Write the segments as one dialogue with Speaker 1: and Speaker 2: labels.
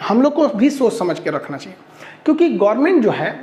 Speaker 1: हम लोग को भी सोच समझ के रखना चाहिए, क्योंकि गवर्नमेंट जो है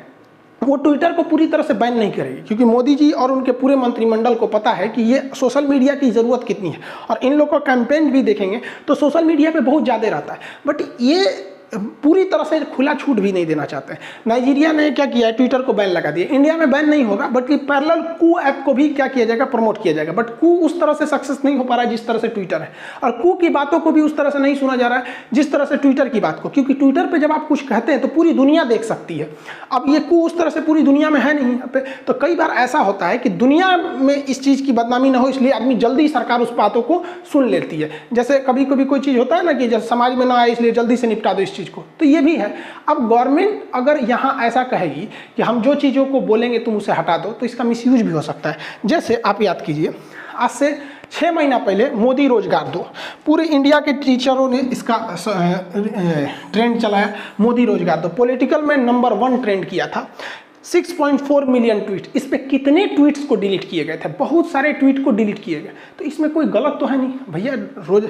Speaker 1: वो ट्विटर को पूरी तरह से बैन नहीं करेगी, क्योंकि मोदी जी और उनके पूरे मंत्रिमंडल को पता है कि ये सोशल मीडिया की ज़रूरत कितनी है। और इन लोगों का कैंपेन भी देखेंगे तो सोशल मीडिया पे बहुत ज़्यादा रहता है, बट ये पूरी तरह से खुला छूट भी नहीं देना चाहते हैं। नाइजीरिया ने क्या किया है, ट्विटर को बैन लगा दिया। इंडिया में बैन नहीं होगा, बट पैरेलल कू ऐप को भी क्या किया जाएगा, प्रमोट किया जाएगा। बट कू उस तरह से सक्सेस नहीं हो पा रहा है जिस तरह से ट्विटर है, और कू की बातों को भी उस तरह से नहीं सुना जा रहा है जिस तरह से ट्विटर की बात को, क्योंकि ट्विटर पर जब आप कुछ कहते हैं तो पूरी दुनिया देख सकती है। अब ये कू उस तरह से पूरी दुनिया में है नहीं पे, तो कई बार ऐसा होता है कि दुनिया में इस चीज़ की बदनामी ना हो, इसलिए आदमी जल्दी सरकार उस बातों को सुन लेती है। जैसे कभी कभी कोई चीज़ होता है ना कि जैसे समाज में ना आए इसलिए जल्दी से निपटा दो इस चीज़ को, तो ये भी है। अब गवर्नमेंट अगर यहाँ ऐसा कहेगी कि हम जो चीज़ों को बोलेंगे तुम उसे हटा दो, तो इसका मिसयूज भी हो सकता है। जैसे आप याद कीजिए, आज से 6 महीना पहले मोदी रोजगार दो, पूरे इंडिया के टीचरों ने इसका ट्रेंड चलाया, मोदी रोजगार दो, पॉलिटिकल में नंबर 1 ट्रेंड किया था। 6.4 मिलियन ट्वीट, इस पे कितने ट्वीट्स को डिलीट किए गए थे, बहुत सारे ट्वीट को डिलीट किए गए। तो इसमें कोई गलत तो है नहीं भैया, रोज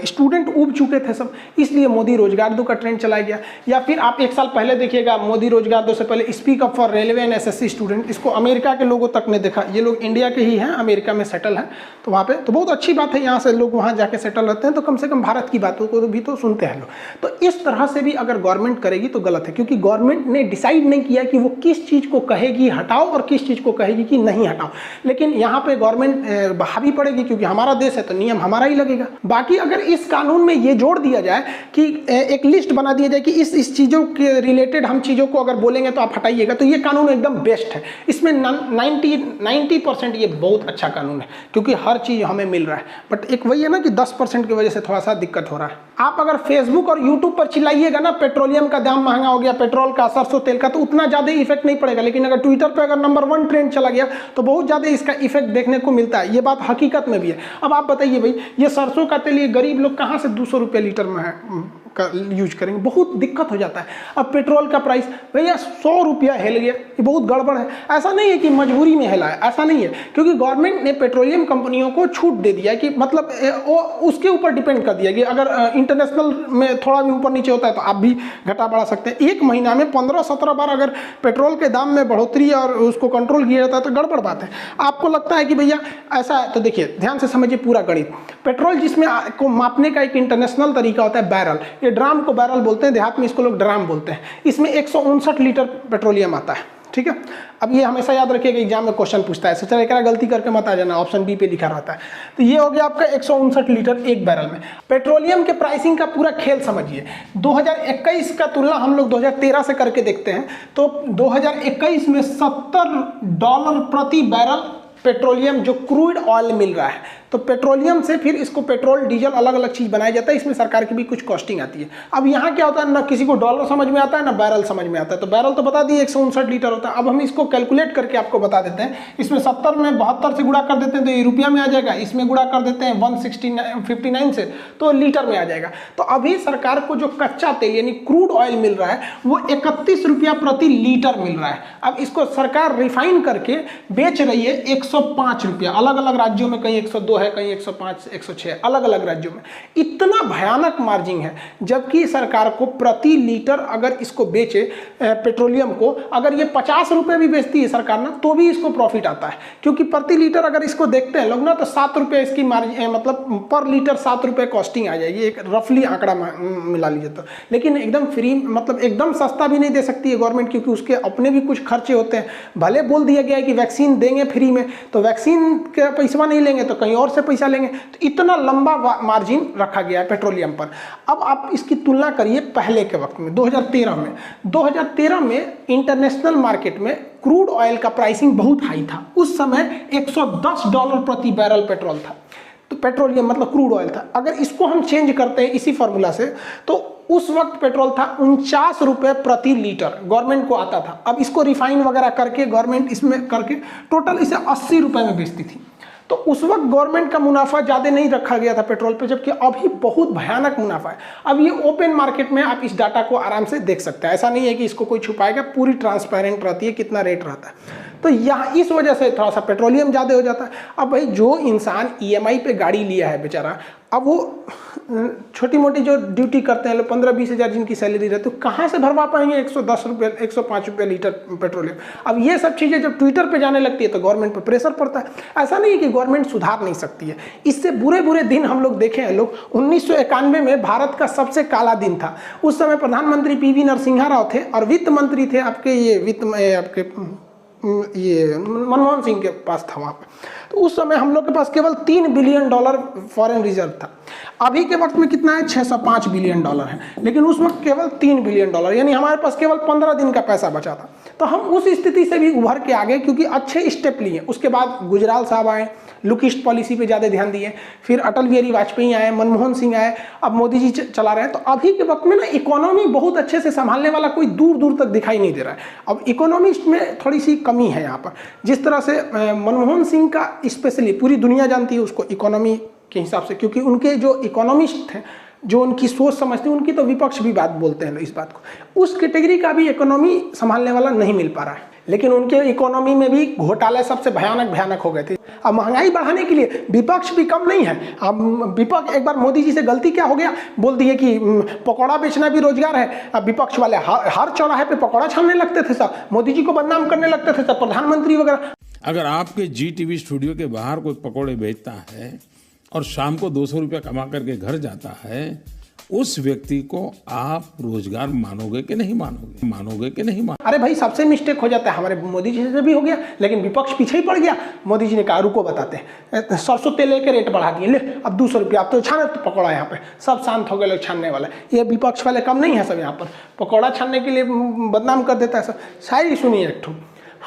Speaker 1: स्टूडेंट उब चुके थे सब, इसलिए मोदी रोजगार दो का ट्रेंड चलाया गया। या फिर आप 1 साल पहले देखिएगा, मोदी रोजगार दो से पहले speak up for railway and SSC student, इसको अमेरिका के लोगों तक ने देखा। ये लोग इंडिया के ही हैं, अमेरिका में सेटल हैं, तो वहाँ पे तो बहुत अच्छी बात है, यहाँ से लोग वहाँ जाके सेटल रहते हैं, तो कम से कम भारत की बातों को भी तो सुनते हैं लोग। तो इस तरह से भी अगर गवर्नमेंट करेगी तो गलत है, क्योंकि गवर्नमेंट ने डिसाइड नहीं किया कि वो किस चीज़ को कहेगी हटाओ और किस चीज़ को कहेगी कि नहीं हटाओ। लेकिन यहाँ पे गवर्नमेंट हावी पड़ेगी, क्योंकि हमारा देश है तो नियम हमारा ही लगेगा। बाकी अगर इस कानून में ये जोड़ दिया जाए कि एक लिस्ट बना दिया जाए कि इस चीज़ों के रिलेटेड हम चीज़ों को अगर बोलेंगे तो आप हटाइएगा, तो ये कानून एकदम बेस्ट है। इसमें 90% ये बहुत अच्छा कानून है, क्योंकि हर चीज़ हमें मिल रहा है। बट एक वही है ना कि 10% की वजह से थोड़ा सा दिक्कत हो रहा है। आप अगर फेसबुक और यूट्यूब पर चिल्लाइएगा ना पेट्रोलियम का दाम महंगा हो गया, पेट्रोल का, सरसों तेल का, तो उतना ज़्यादा इफेक्ट नहीं पड़ेगा। लेकिन अगर ट्विटर पे अगर नंबर 1 ट्रेंड चला गया तो बहुत ज़्यादा इसका इफेक्ट देखने को मिलता है। ये बात हकीकत में भी है। अब आप बताइए भाई, ये सरसों का तेल ये गरीब लोग कहाँ से 200 रुपये लीटर में है का यूज करेंगे, बहुत दिक्कत हो जाता है। अब पेट्रोल का प्राइस भैया 100 रुपया हिल गया, ये बहुत गड़बड़ है। ऐसा नहीं है कि मजबूरी में हिला है, ऐसा नहीं है, क्योंकि गवर्नमेंट ने पेट्रोलियम कंपनियों को छूट दे दिया कि मतलब वो उसके ऊपर डिपेंड कर दिया कि अगर इंटरनेशनल में थोड़ा भी ऊपर नीचे होता है तो आप भी घटा बढ़ा सकते हैं। एक महीना में 15-17 बार अगर पेट्रोल के दाम में बढ़ोतरी और उसको कंट्रोल किया जाता है तो गड़बड़ बात है। आपको लगता है कि भैया ऐसा है, तो देखिए ध्यान से समझिए पूरा गणित। पेट्रोल जिसमें को मापने का एक इंटरनेशनल तरीका होता है बैरल, ये ड्राम को बैरल बोलते हैं, देहात में इसको लोग ड्राम बोलते हैं। इसमें 159 लीटर पेट्रोलियम आता है, ठीक है। अब ये हमेशा याद रखिएगा, एग्जाम में क्वेश्चन पूछता है, सोचा एक गलती करके मत आ जाना, ऑप्शन बी पे लिखा रहता है। तो ये हो गया आपका 159 लीटर एक बैरल में। पेट्रोलियम के प्राइसिंग का पूरा खेल समझिए। 2021 का तुलना हम लोग 2013 से करके देखते हैं, तो 2021 में $70 प्रति बैरल पेट्रोलियम जो क्रूड ऑयल मिल रहा है। तो पेट्रोलियम से फिर इसको पेट्रोल डीजल अलग अलग चीज़ बनाया जाता है, इसमें सरकार की भी कुछ कॉस्टिंग आती है। अब यहाँ क्या होता है, ना किसी को डॉलर समझ में आता है ना बैरल समझ में आता है। तो बैरल तो बता दिए 159 लीटर होता है। अब हम इसको कैलकुलेट करके आपको बता देते हैं। इसमें 70 में 72 से गुणा कर देते हैं तो ये रुपया में आ जाएगा, इसमें गुणा कर देते हैं 159 से तो लीटर में आ जाएगा। तो अभी सरकार को जो कच्चा तेल यानी क्रूड ऑयल मिल रहा है वो 31 रुपया प्रति लीटर मिल रहा है। अब इसको सरकार रिफाइन करके बेच रही है 105 रुपया, अलग अलग राज्यों में कहीं 102 है, कहीं 105, 106, अलग अलग राज्यों में। इतना भयानक मार्जिन है, जबकि सरकार को प्रति लीटर अगर इसको बेचे पेट्रोलियम को, अगर ये 50 रुपये भी बेचती है सरकार ना, तो भी इसको प्रॉफिट आता है, क्योंकि प्रति लीटर अगर इसको देखते हैं लोग ना तो 7 रुपये इसकी मार्जिन, मतलब पर लीटर 7 रुपये कॉस्टिंग आ जाएगी, एक रफली आंकड़ा मिला लीजिए तो। लेकिन एकदम फ्री, मतलब एकदम सस्ता भी नहीं दे सकती है गवर्नमेंट, क्योंकि उसके अपने भी कुछ खर्चे होते हैं। भले बोल दिया गया है कि वैक्सीन देंगे फ्री में, तो वैक्सीन का पैसा नहीं लेंगे तो कहीं और से पैसा लेंगे। तो इतना लंबा मार्जिन रखा गया है पेट्रोलियम पर। अब आप इसकी तुलना करिए पहले के वक्त में, 2013 में इंटरनेशनल मार्केट में क्रूड ऑयल का प्राइसिंग बहुत हाई था। उस समय $110 प्रति बैरल पेट्रोल था, तो पेट्रोलियम मतलब क्रूड ऑयल था। अगर इसको हम चेंज करते हैं इसी फॉर्मूला से, तो उस वक्त पेट्रोल था 49 रुपये प्रति लीटर, गवर्नमेंट को आता था। अब इसको रिफाइन वगैरह करके गवर्नमेंट इसमें करके टोटल इसे 80 रुपये में बेचती थी। तो उस वक्त गवर्नमेंट का मुनाफा ज़्यादा नहीं रखा गया था पेट्रोल पे, जबकि अभी बहुत भयानक मुनाफा है। अब ये ओपन मार्केट में आप इस डाटा को आराम से देख सकते हैं, ऐसा नहीं है कि इसको कोई छुपाएगा, पूरी ट्रांसपेरेंट रहती है कितना रेट रहता है। तो यहाँ इस वजह से थोड़ा सा पेट्रोलियम ज़्यादा हो जाता है। अब भाई जो इंसान EMI पे गाड़ी लिया है बेचारा, अब वो छोटी मोटी जो ड्यूटी करते हैं लोग 15-20 हज़ार जिनकी सैलरी रहती है, तो कहाँ से भरवा पाएंगे 110 रुपये 105 रुपये लीटर पेट्रोलियम। अब ये सब चीज़ें जब ट्विटर पे जाने लगती है तो गवर्नमेंट पर प्रेशर पड़ता है। ऐसा नहीं है कि गवर्नमेंट सुधार नहीं सकती है, इससे बुरे बुरे दिन हम लोग देखे हैं। लोग 1991 में भारत का सबसे काला दिन था। उस समय प्रधानमंत्री PV नरसिम्हा राव थे और वित्त मंत्री थे आपके ये मनमोहन सिंह के पास था वहाँ पे। तो उस समय हम लोग के पास केवल $3 बिलियन फॉरेन रिजर्व था। अभी के वक्त में कितना है, $605 बिलियन है, लेकिन उस वक्त केवल $3 बिलियन, यानी हमारे पास केवल 15 दिन का पैसा बचा था। तो हम उस स्थिति से भी उभर के आ गए क्योंकि अच्छे स्टेप लिए। उसके बाद गुजराल साहब आए, लुकिस्ट पॉलिसी पे ज़्यादा ध्यान दिए, फिर अटल बिहारी वाजपेयी आए, मनमोहन सिंह आए, अब मोदी जी चला रहे हैं। तो अभी के वक्त में ना इकोनॉमी बहुत अच्छे से संभालने वाला कोई दूर दूर तक दिखाई नहीं दे रहा है। अब इकोनॉमिस्ट में थोड़ी सी कमी है यहाँ पर। जिस तरह से मनमोहन सिंह का स्पेशली पूरी दुनिया जानती है उसको इकोनॉमी के हिसाब से, क्योंकि उनके जो इकोनॉमिस्ट हैं, जो उनकी सोच समझते हैं, उनकी तो विपक्ष भी बात बोलते हैं इस बात को। उस कैटेगरी का भी इकोनॉमी संभालने वाला नहीं मिल पा रहा है। लेकिन उनके इकोनॉमी में भी घोटाले सबसे भयानक हो गए थे। अब महंगाई बढ़ाने के लिए विपक्ष भी कम नहीं है। अब विपक्ष एक बार मोदी जी से गलती क्या हो गया, बोल दिए कि पकौड़ा बेचना भी रोजगार है। अब विपक्ष वाले हर चौराहे पे पकौड़ा छानने लगते थे, सब मोदी जी को बदनाम करने लगते थे, सब प्रधानमंत्री वगैरह।
Speaker 2: अगर आपके GTV स्टूडियो के बाहर कोई पकौड़े बेचता है और शाम को 200 रुपया कमा करके घर जाता है, उस व्यक्ति को आप रोजगार मानोगे कि नहीं मानोगे?
Speaker 1: अरे भाई, सबसे मिस्टेक हो जाता है, हमारे मोदी जी से भी हो गया, लेकिन विपक्ष पीछे ही पड़ गया। मोदी जी ने कहा रुको बताते हैं, सरसों तेल लेके रेट बढ़ा दिए, ले अब 200 रुपया, अब तो छाने तो पकौड़ा। यहाँ पे सब शांत हो गए लोग छानने वाले। ये विपक्ष वाले कम नहीं है, सब यहाँ पर पकौड़ा छानने के लिए बदनाम कर देता है सब। शायरी सुनिए एक ठो,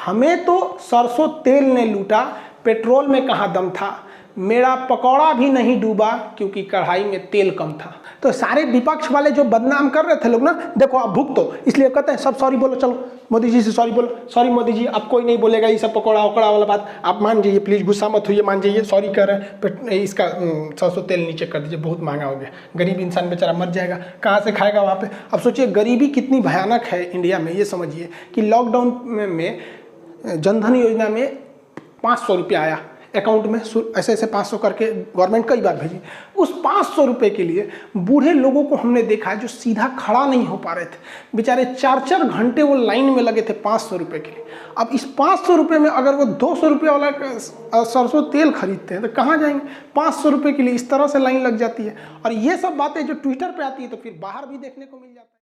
Speaker 1: हमें तो सरसों तेल ने लूटा, पेट्रोल में कहाँ दम था, मेरा पकौड़ा भी नहीं डूबा क्योंकि कढ़ाई में तेल कम था। तो सारे विपक्ष वाले जो बदनाम कर रहे थे लोग ना, देखो आप भुगतो, इसलिए कहते हैं सब सॉरी बोलो, चलो मोदी जी से सॉरी बोलो, सॉरी मोदी जी, अब कोई नहीं बोलेगा ये सब पकौड़ा वकौड़ा वाला बात, आप मान जाइए प्लीज़, गुस्सा मत होइए, मान जाइए, सॉरी कर रहे हैं, इसका सरसों तेल नीचे कर दीजिए, बहुत महंगा हो गया, गरीब इंसान बेचारा मर जाएगा, कहाँ से खाएगा वहाँ पे। अब सोचिए गरीबी कितनी भयानक है इंडिया में। ये समझिए कि लॉकडाउन में जनधन योजना में 500 रुपया आया अकाउंट में, ऐसे 500 करके गवर्नमेंट कई बार भेजी। उस 500 रुपये के लिए बूढ़े लोगों को हमने देखा है जो सीधा खड़ा नहीं हो पा रहे थे, बेचारे 4-4 घंटे वो लाइन में लगे थे 500 रुपये के लिए। अब इस 500 रुपये में अगर वो 200 रुपये वाला सरसों तेल खरीदते हैं तो कहाँ जाएंगे? 500 रुपये के लिए इस तरह से लाइन लग जाती है। और ये सब बातें जो ट्विटर पर आती है तो फिर बाहर भी देखने को मिल जाता है।